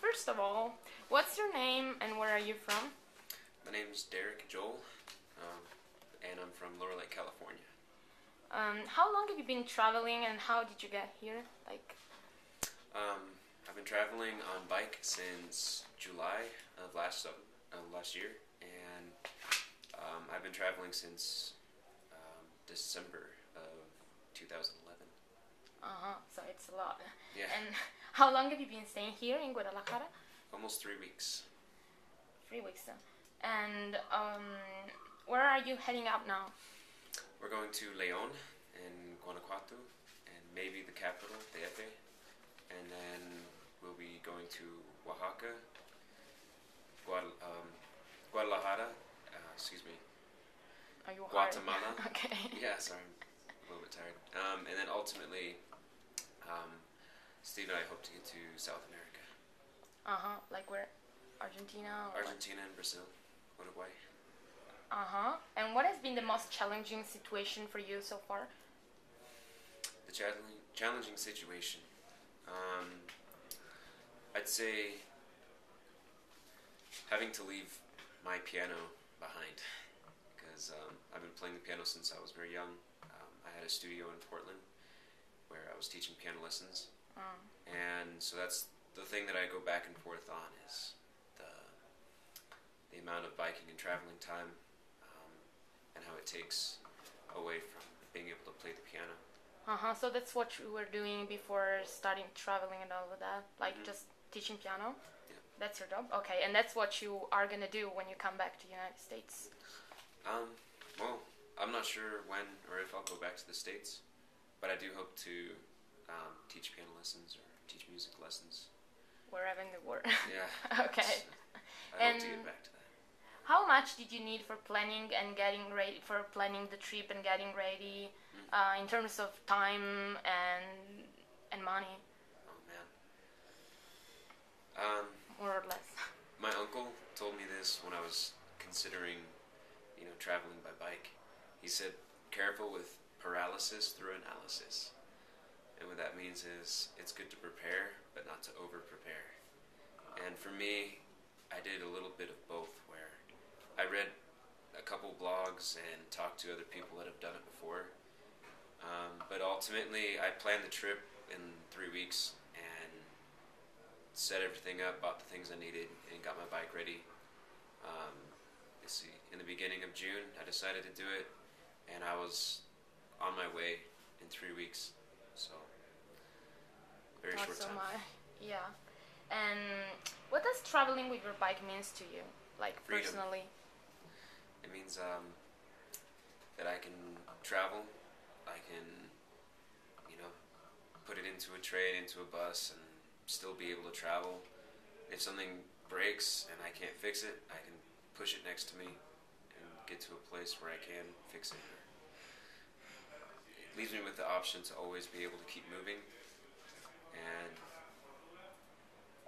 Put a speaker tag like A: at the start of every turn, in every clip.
A: first of all, what's your name and where are you from?
B: My name is Derek Joel, and I'm from Lower Lake, California.
A: How long have you been traveling and how did you get here?
B: I've been traveling on bike since July of last year, and I've been traveling since December of 2011.
A: So it's a lot.
B: Yeah.
A: And how long have you been staying here in Guadalajara?
B: Almost 3 weeks.
A: 3 weeks. And where are you heading out now?
B: We're going to León in Guanajuato, and maybe the capital, DF, and then we'll be going to Oaxaca, Guadalajara,
A: Are you
B: Guatemala.
A: Okay.
B: Yeah, sorry, I'm a little bit tired. And then ultimately, Steve and I hope to get to South America.
A: Like where? Argentina? Or
B: Argentina and Brazil, Uruguay.
A: And what has been the most challenging situation for you so far?
B: The challenging situation. I'd say having to leave my piano behind, because I've been playing the piano since I was very young. I had a studio in Portland where I was teaching piano lessons, and so that's the thing that I go back and forth on is the amount of biking and traveling time, and how it takes away from being able to play the piano.
A: So that's what you were doing before starting traveling and all of that? Like just teaching piano?
B: Yeah.
A: That's your job? Okay, and that's what you are going to do when you come back to the United States?
B: Well, I'm not sure when or if I'll go back to the States, but I do hope to teach piano lessons or teach music lessons.
A: Wherever in the world?
B: Yeah.
A: Okay.
B: I hope to get back to that.
A: How much did you need for planning and getting ready, for planning the trip and getting ready, in terms of time and money?
B: Oh man.
A: More or less.
B: My uncle told me this when I was considering, traveling by bike. He said, "Careful with paralysis through analysis." And what that means is it's good to prepare, but not to over-prepare. And for me, I did a little bit of both, where I read a couple blogs and talked to other people that have done it before. But ultimately, I planned the trip in 3 weeks and set everything up, bought the things I needed, and got my bike ready. In the beginning of June, I decided to do it, and I was on my way in 3 weeks. So, very short time.
A: Yeah. And what does traveling with your bike means to you, like
B: Freedom.
A: Personally?
B: It means that I can travel, I can, put it into a train, into a bus, and still be able to travel. If something breaks and I can't fix it, I can push it next to me and get to a place where I can fix it. It leaves me with the option to always be able to keep moving, and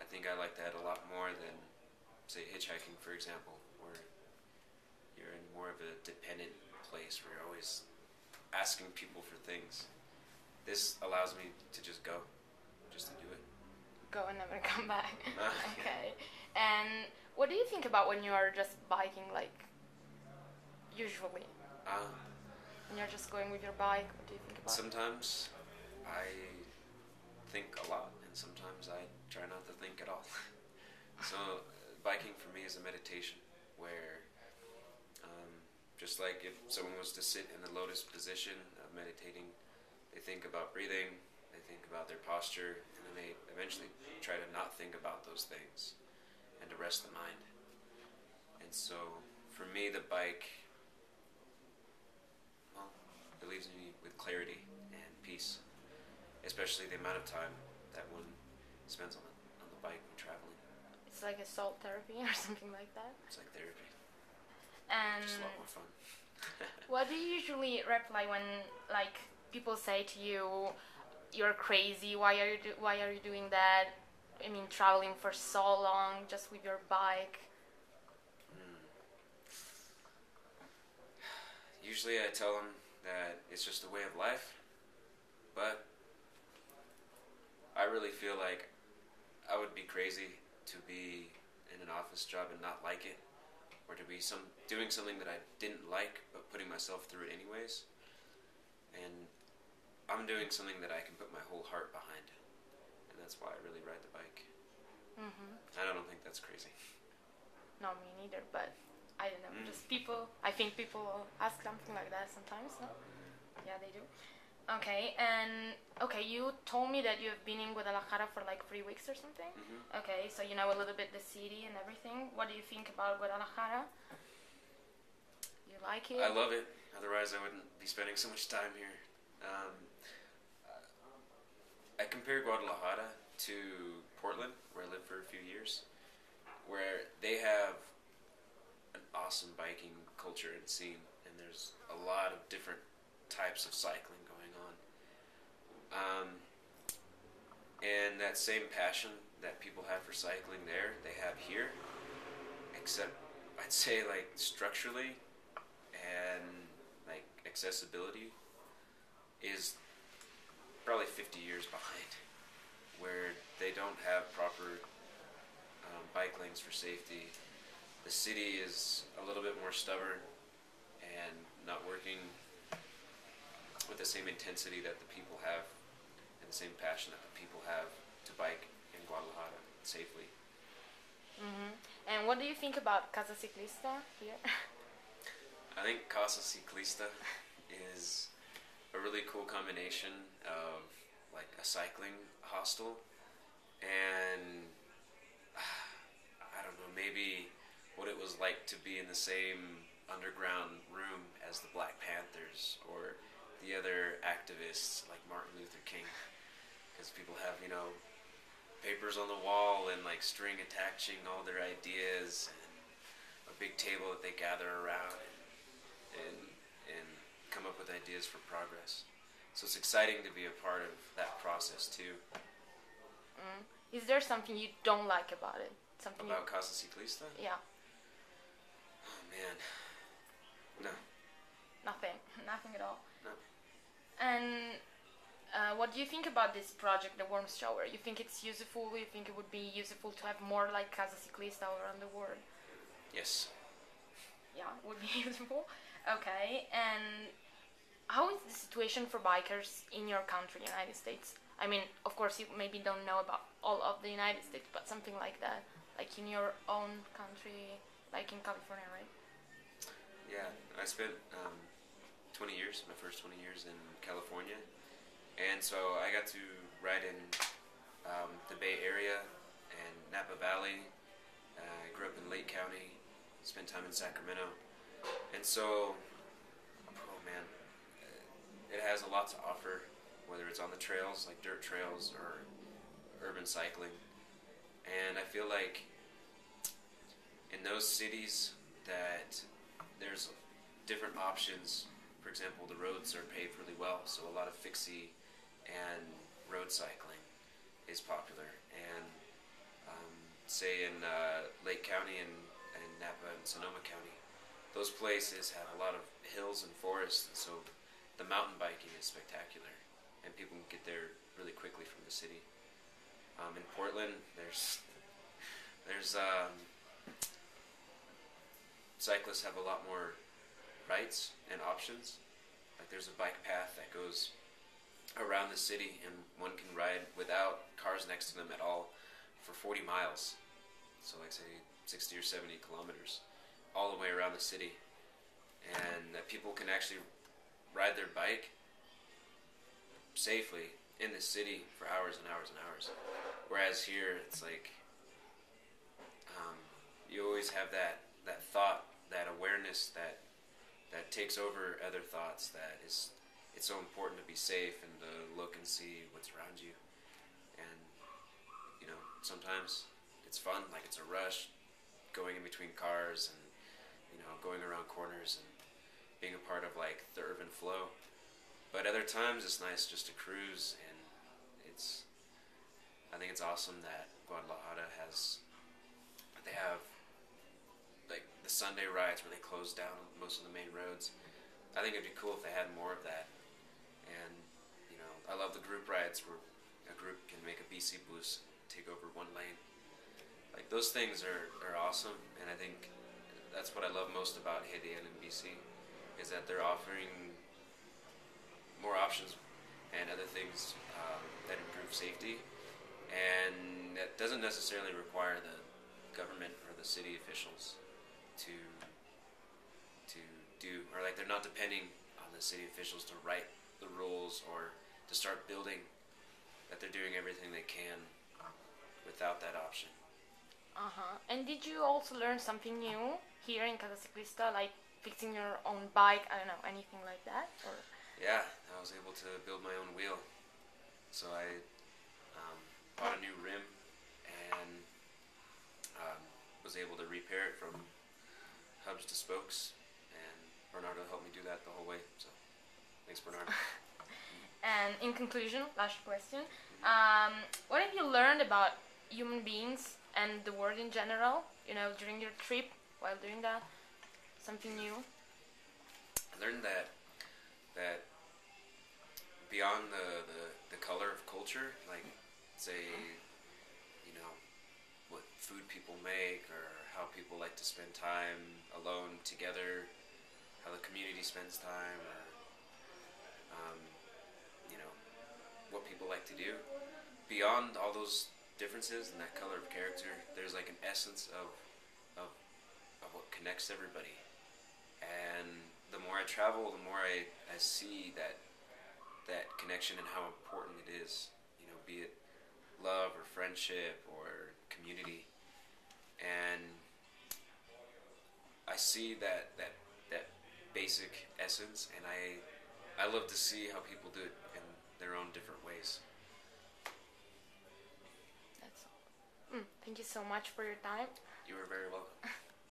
B: I think I like that a lot more than, say, hitchhiking, for example, where you're in more of a dependent place where you're always asking people for things. This allows me to just go, just to do it.
A: Go and never come back. Okay. And what do you think about when you are just biking, like, usually? When you're just going with your bike, what do you think about
B: Sometimes I think a lot, and sometimes I try not to think at all. So biking for me is a meditation where, just like if someone was to sit in the lotus position of meditating, they think about breathing, they think about their posture, and then they eventually try to not think about those things and to rest the mind. And so for me, the bike, well, it leaves me with clarity and peace, especially the amount of time that one spends on the bike when traveling.
A: It's like a soul therapy or something like that?
B: It's like therapy.
A: And
B: just a lot more fun.
A: What do you usually reply when, like, people say to you, "You're crazy, why are you doing that? I mean, traveling for so long just with your bike."
B: Usually I tell them that it's just a way of life, but I really feel like I would be crazy to be in an office job and not like it, or to be doing something that I didn't like but putting myself through it anyways. And I'm doing something that I can put my whole heart behind, and that's why I really ride the bike. I don't think that's crazy.
A: No, me neither, but I don't know. Just I think people ask something like that sometimes, no? Yeah, they do. Okay, and you told me that you've been in Guadalajara for like 3 weeks or something. Okay, so you know a little bit the city and everything. What do you think about Guadalajara? You like it?
B: I love it. Otherwise, I wouldn't be spending so much time here. I compare Guadalajara to Portland, where I lived for a few years, where they have an awesome biking culture and scene, and there's a lot of different types of cycling going on. And that same passion that people have for cycling there, they have here, except I'd say like structurally and like accessibility is probably 50 years behind, where they don't have proper bike lanes for safety. The city is a little bit more stubborn and not working with the same intensity that the people have and the same passion that the people have to bike in Guadalajara safely.
A: And what do you think about Casa Ciclista here?
B: I think Casa Ciclista is a really cool combination of like a cycling hostel and I don't know, maybe what it was like to be in the same underground room as the Black Panthers or the other activists like Martin Luther King, because people have, you know, papers on the wall and like string attaching all their ideas and a big table that they gather around and come up with ideas for progress. So it's exciting to be a part of that process too.
A: Is there something you don't like about it? Something
B: about Casa Ciclista?
A: Yeah.
B: Oh man, no.
A: Nothing at all.
B: No.
A: And what do you think about this project, the Worms Shower? You think it's useful? You think it would be useful to have more like Casa Ciclista around the world?
B: Yes.
A: Yeah, it would be useful. Okay, and how is the situation for bikers in your country, United States? I mean, of course, you maybe don't know about all of the United States, but something like that, like in your own country, like in California, right?
B: Yeah, I spent 20 years, my first 20 years in California, and so I got to ride in the Bay Area and Napa Valley. I grew up in Lake County, spent time in Sacramento, and so, oh man, it has a lot to offer, whether it's on the trails, like dirt trails, or urban cycling. And I feel like in those cities that there's different options. For example, the roads are paved really well, so a lot of fixie and road cycling is popular. And say in Lake County and Napa and Sonoma County, those places have a lot of hills and forests, so the mountain biking is spectacular, and people can get there really quickly from the city. In Portland, there's cyclists have a lot more rights and options. Like there's a bike path that goes around the city, and one can ride without cars next to them at all for 40 miles. So like say 60 or 70 kilometers all the way around the city, and that people can actually ride their bike safely in the city for hours and hours and hours. Whereas here, it's like you always have that thought, that awareness that takes over other thoughts. That is, it's so important to be safe and to look and see what's around you. And you know, sometimes it's fun, like it's a rush, going in between cars and you know, going around corners and being a part of like the urban flow. But other times it's nice just to cruise, and I think it's awesome that Guadalajara they have like the Sunday rides where they close down most of the main roads. I think it'd be cool if they had more of that. And you know, I love the group rides where a group can make a BC bus, take over one lane. Like those things are awesome, and I think that's what I love most about HDL and BC, is that they're offering more options and other things that improve safety, and that doesn't necessarily require the government or the city officials to do, or like they're not depending on the city officials to write the rules or to start building, that they're doing everything they can without that option.
A: And did you also learn something new here in Casa Ciclista, like fixing your own bike? I don't know, anything like that? Or
B: Yeah, I was able to build my own wheel. So I bought a new rim and was able to repair it from hubs to spokes, and Bernardo helped me do that the whole way. So thanks, Bernardo.
A: And in conclusion, last question, what have you learned about human beings and the world in general, during your trip, while doing that? Something new?
B: I learned that beyond the color of culture, like say, what food people make, or how people like to spend time alone together, how the community spends time, or what people like to do. Beyond all those differences and that color of character, there's like an essence of what connects everybody. And the more I travel, the more I see that connection and how important it is, be it love or friendship or community. And I see that basic essence, and I love to see how people do it in their own different ways.
A: That's all. Thank you so much for your time.
B: You were very welcome.